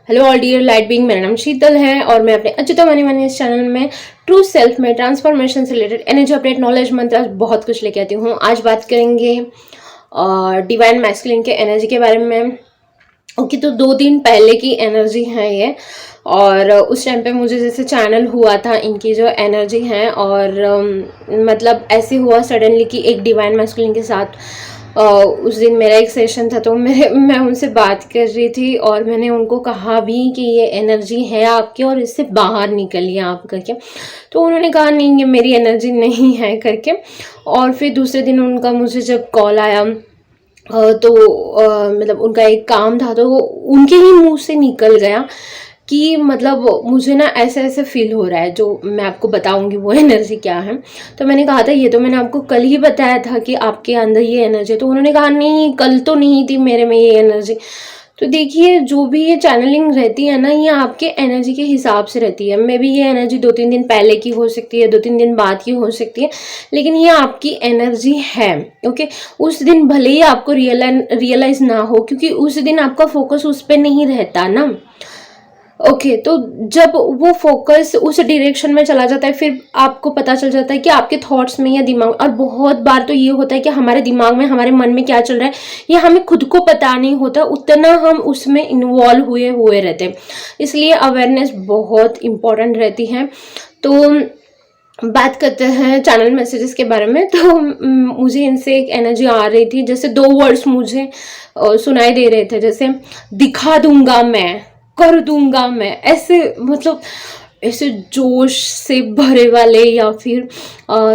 Hello all dear light being, मेरा नाम शीतल है और मैं अपने अच्युता मनी मनी इस चैनल में ट्रू सेल्फ में ट्रांसफॉर्मेशन से रिलेटेड एनर्जी अपडेट, नॉलेज, मंत्र बहुत कुछ लेके आती हूँ। आज बात करेंगे डिवाइन मैस्कुलिन के एनर्जी के बारे में। ओके, तो 2 दिन पहले की एनर्जी है ये, और उस टाइम पे मुझे जैसे चैनल हुआ था इनकी जो एनर्जी है, और मतलब ऐसे हुआ सडनली कि एक डिवाइन मैस्कुलिन के साथ उस दिन मेरा एक सेशन था, तो मैं उनसे बात कर रही थी और मैंने उनको कहा भी कि ये एनर्जी है आपकी और इससे बाहर निकलिए आप करके। तो उन्होंने कहा नहीं, ये मेरी एनर्जी नहीं है करके। और फिर दूसरे दिन उनका मुझे जब कॉल आया तो मतलब उनका एक काम था, तो उनके ही मुंह से निकल गया कि मतलब मुझे ना ऐसे ऐसे फील हो रहा है, जो मैं आपको बताऊंगी वो एनर्जी क्या है। तो मैंने कहा था ये तो मैंने आपको कल ही बताया था कि आपके अंदर ये एनर्जी है। तो उन्होंने कहा नहीं, कल तो नहीं थी मेरे में ये एनर्जी। तो देखिए, जो भी ये चैनलिंग रहती है ना, ये आपके एनर्जी के हिसाब से रहती है। मे बी ये एनर्जी 2-3 दिन पहले की हो सकती है, 2-3 दिन बाद की हो सकती है, लेकिन ये आपकी एनर्जी है। ओके, उस दिन भले ही आपको रियलाइज ना हो, क्योंकि उस दिन आपका फोकस उस पर नहीं रहता ना। ओके, तो जब वो फोकस उस डायरेक्शन में चला जाता है, फिर आपको पता चल जाता है कि आपके थॉट्स में या दिमाग, और बहुत बार तो ये होता है कि हमारे दिमाग में, हमारे मन में क्या चल रहा है ये हमें खुद को पता नहीं होता, उतना हम उसमें इन्वॉल्व हुए हुए रहते हैं। इसलिए अवेयरनेस बहुत इंपॉर्टेंट रहती है। तो बात करते हैं चैनल मैसेजेस के बारे में। तो मुझे इनसे एक एनर्जी आ रही थी, जैसे 2 वर्ड्स मुझे सुनाई दे रहे थे, जैसे दिखा दूंगा मैं, कर दूंगा मैं, ऐसे मतलब ऐसे जोश से भरे वाले, या फिर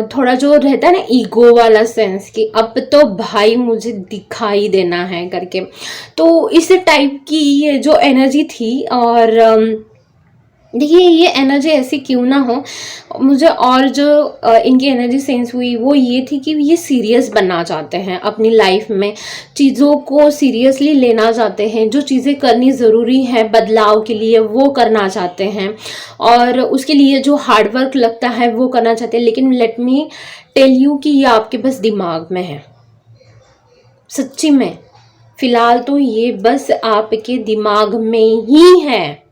थोड़ा जो रहता है ना ईगो वाला सेंस कि अब तो भाई मुझे दिखाई देना है करके। तो इस टाइप की ये जो एनर्जी थी। और देखिए, ये एनर्जी ऐसी क्यों ना हो, मुझे और जो इनकी एनर्जी सेंस हुई वो ये थी कि ये सीरियस बनना चाहते हैं अपनी लाइफ में, चीज़ों को सीरियसली लेना चाहते हैं, जो चीज़ें करनी ज़रूरी है बदलाव के लिए वो करना चाहते हैं, और उसके लिए जो हार्डवर्क लगता है वो करना चाहते हैं। लेकिन लेट मी टेल यू कि ये आपके बस दिमाग में है, सच्ची में। फिलहाल तो ये बस आपके दिमाग में ही है,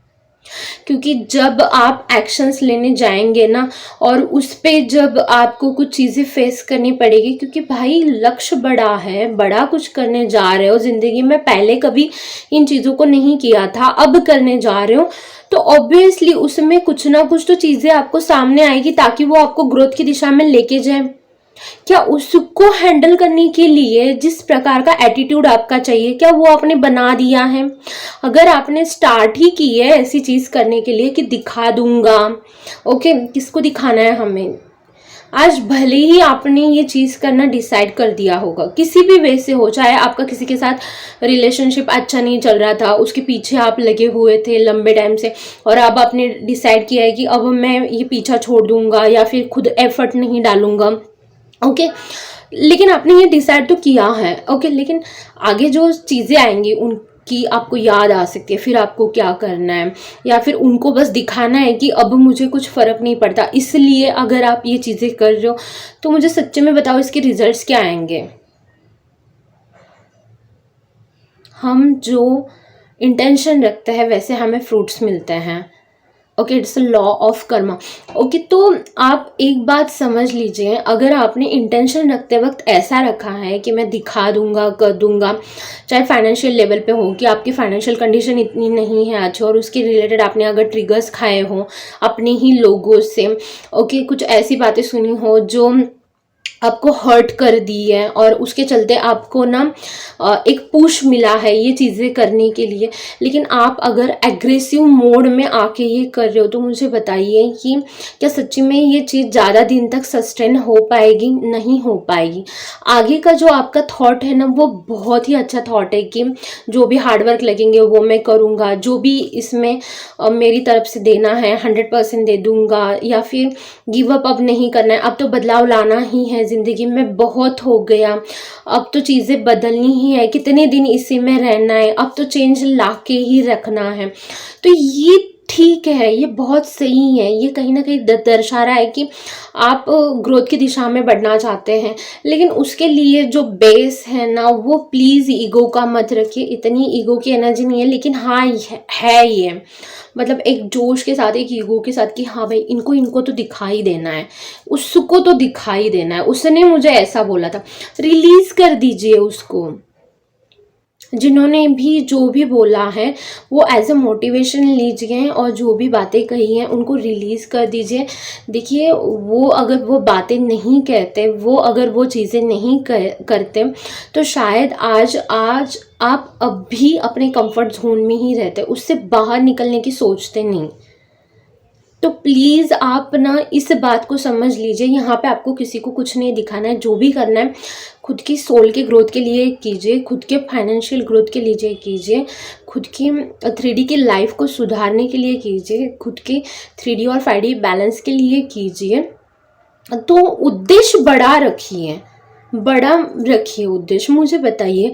क्योंकि जब आप एक्शंस लेने जाएंगे ना, और उस पे जब आपको कुछ चीज़ें फेस करनी पड़ेगी, क्योंकि भाई लक्ष्य बड़ा है, बड़ा कुछ करने जा रहे हो ज़िंदगी में, पहले कभी इन चीज़ों को नहीं किया था, अब करने जा रहे हो, तो ऑब्वियसली उसमें कुछ ना कुछ तो चीज़ें आपको सामने आएगी, ताकि वो आपको ग्रोथ की दिशा में लेके जाए। क्या उसको हैंडल करने के लिए जिस प्रकार का एटीट्यूड आपका चाहिए, क्या वो आपने बना दिया है? अगर आपने स्टार्ट ही की है ऐसी चीज करने के लिए कि दिखा दूंगा, ओके, किसको दिखाना है हमें? आज भले ही आपने ये चीज करना डिसाइड कर दिया होगा, किसी भी वे से हो, चाहे आपका किसी के साथ रिलेशनशिप अच्छा नहीं चल रहा था, उसके पीछे आप लगे हुए थे लंबे टाइम से, और अब आपने डिसाइड किया है कि अब मैं ये पीछा छोड़ दूंगा या फिर खुद एफर्ट नहीं डालूंगा। ओके, लेकिन आपने ये डिसाइड तो किया है। ओके, लेकिन आगे जो चीज़ें आएंगी उनकी आपको याद आ सकती है, फिर आपको क्या करना है, या फिर उनको बस दिखाना है कि अब मुझे कुछ फ़र्क नहीं पड़ता। इसलिए अगर आप ये चीज़ें कर रहे हो तो मुझे सच्चे में बताओ, इसके रिजल्ट्स क्या आएंगे? हम जो इंटेंशन रखते हैं वैसे हमें फ्रूट्स मिलते हैं। Okay, it's a law of Karma. Okay, तो आप एक बात समझ लीजिए, अगर आपने इंटेंशन रखते वक्त ऐसा रखा है कि मैं दिखा दूंगा, कर दूंगा, चाहे फाइनेंशियल लेवल पे हो कि आपकी फाइनेंशियल कंडीशन इतनी नहीं है अच्छी, और उसके रिलेटेड आपने अगर ट्रिगर्स खाए हो अपने ही लोगों से, ओके, कुछ ऐसी बातें सुनी हो जो आपको हर्ट कर दी है, और उसके चलते आपको ना एक पुश मिला है ये चीज़ें करने के लिए, लेकिन आप अगर एग्रेसिव मोड में आके ये कर रहे हो, तो मुझे बताइए कि क्या सच्ची में ये चीज़ ज़्यादा दिन तक सस्टेन हो पाएगी? नहीं हो पाएगी। आगे का जो आपका थॉट है ना, वो बहुत ही अच्छा थॉट है कि जो भी हार्डवर्क लगेंगे वो मैं करूँगा, जो भी इसमें मेरी तरफ से देना है 100% दे दूँगा, या फिर गिव अप अब नहीं करना है, अब तो बदलाव लाना ही है, ज़िंदगी में बहुत हो गया, अब तो चीज़ें बदलनी ही है, कितने दिन इसी में रहना है, अब तो चेंज ला के ही रखना है। तो ये ठीक है, ये बहुत सही है, ये कहीं न कहीं दर्शा रहा है कि आप ग्रोथ की दिशा में बढ़ना चाहते हैं। लेकिन उसके लिए जो बेस है ना, वो प्लीज़ ईगो का मत रखिए, इतनी ईगो की एनर्जी नहीं है। लेकिन हाँ, है ये, मतलब एक जोश के साथ, एक ईगो के साथ कि हाँ भाई, इनको तो दिखाई देना है, उसको तो दिखाई देना है, उसने मुझे ऐसा बोला था। रिलीज़ कर दीजिए उसको। जिन्होंने भी जो भी बोला है वो एज अ मोटिवेशन लीजिए, और जो भी बातें कही हैं उनको रिलीज़ कर दीजिए। देखिए, वो अगर वो बातें नहीं कहते, वो अगर वो चीज़ें नहीं करते, तो शायद आज आज आप अब भी अपने कंफर्ट जोन में ही रहते, उससे बाहर निकलने की सोचते नहीं। तो प्लीज़ आप ना इस बात को समझ लीजिए, यहाँ पे आपको किसी को कुछ नहीं दिखाना है। जो भी करना है खुद की सोल के ग्रोथ के लिए कीजिए, खुद के फाइनेंशियल ग्रोथ के लिए कीजिए, खुद की 3D की लाइफ को सुधारने के लिए कीजिए, खुद के 3D और 5D बैलेंस के लिए कीजिए। तो उद्देश्य बड़ा रखिए, बड़ा रखिए उद्देश्य। मुझे बताइए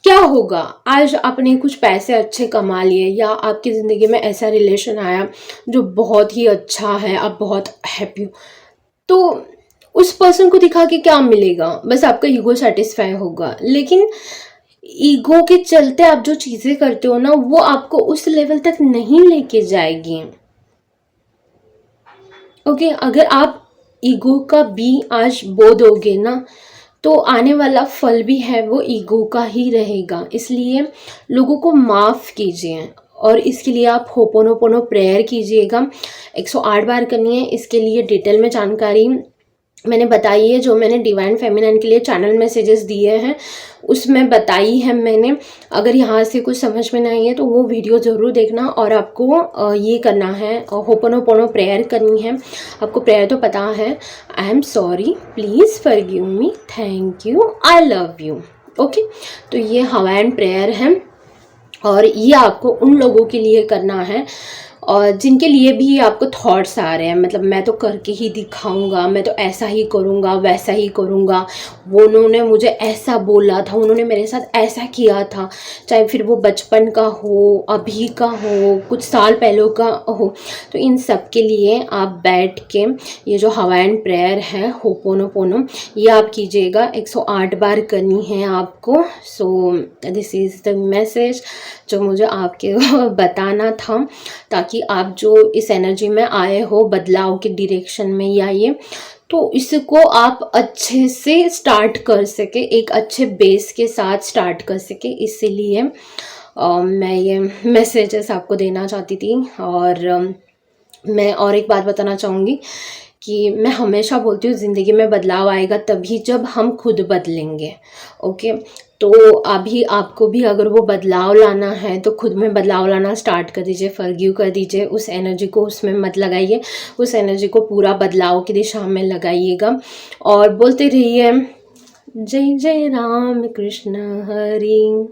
क्या होगा, आज आपने कुछ पैसे अच्छे कमा लिए, या आपकी ज़िंदगी में ऐसा रिलेशन आया जो बहुत ही अच्छा है, आप बहुत हैप्पी हो, तो उस पर्सन को दिखा के क्या मिलेगा? बस आपका ईगो सेटिस्फाई होगा। लेकिन ईगो के चलते आप जो चीज़ें करते हो ना, वो आपको उस लेवल तक नहीं लेके जाएगी। ओके, अगर आप ईगो का बी आज बो दोगे ना, तो आने वाला फल भी है वो ईगो का ही रहेगा। इसलिए लोगों को माफ़ कीजिए, और इसके लिए आप होपोनोपोनो प्रेयर कीजिएगा, 108 बार करनी है। इसके लिए डिटेल में जानकारी मैंने बताई है, जो मैंने डिवाइन फेमिनिन के लिए चैनल मैसेजेस दिए हैं उसमें बताई है मैंने। अगर यहाँ से कुछ समझ में नहीं है तो वो वीडियो ज़रूर देखना। और आपको ये करना है, होपोनोपोनो प्रेयर करनी है। आपको प्रेयर तो पता है, I am sorry, please forgive me, thank you, I love you. Okay, तो ये हवाईयन प्रेयर है, और ये आपको उन लोगों के लिए करना है और जिनके लिए भी आपको थॉट्स आ रहे हैं, मतलब मैं तो करके ही दिखाऊंगा, मैं तो ऐसा ही करूंगा, वैसा ही करूंगा, वो उन्होंने मुझे ऐसा बोला था, उन्होंने मेरे साथ ऐसा किया था, चाहे फिर वो बचपन का हो, अभी का हो, कुछ साल पहले का हो। तो इन सब के लिए आप बैठ के ये जो हवाईयन प्रेयर है होपोनोपोनो, ये आप कीजिएगा, 108 बार करनी है आपको। So this is the message जो मुझे आपके बताना था, ताकि आप जो इस एनर्जी में आए हो बदलाव के डायरेक्शन में ही आइए, तो इसको आप अच्छे से स्टार्ट कर सके, एक अच्छे बेस के साथ स्टार्ट कर सके। इसीलिए मैं ये मैसेजेस आपको देना चाहती थी। और मैं और एक बात बताना चाहूँगी कि मैं हमेशा बोलती हूँ ज़िंदगी में बदलाव आएगा तभी जब हम खुद बदलेंगे। ओके, तो अभी आपको भी अगर वो बदलाव लाना है तो खुद में बदलाव लाना स्टार्ट कर दीजिए, फॉरगिव कर दीजिए, उस एनर्जी को उसमें मत लगाइए, उस एनर्जी को पूरा बदलाव की दिशा में लगाइएगा। और बोलते रहिए जय जय राम कृष्ण हरि।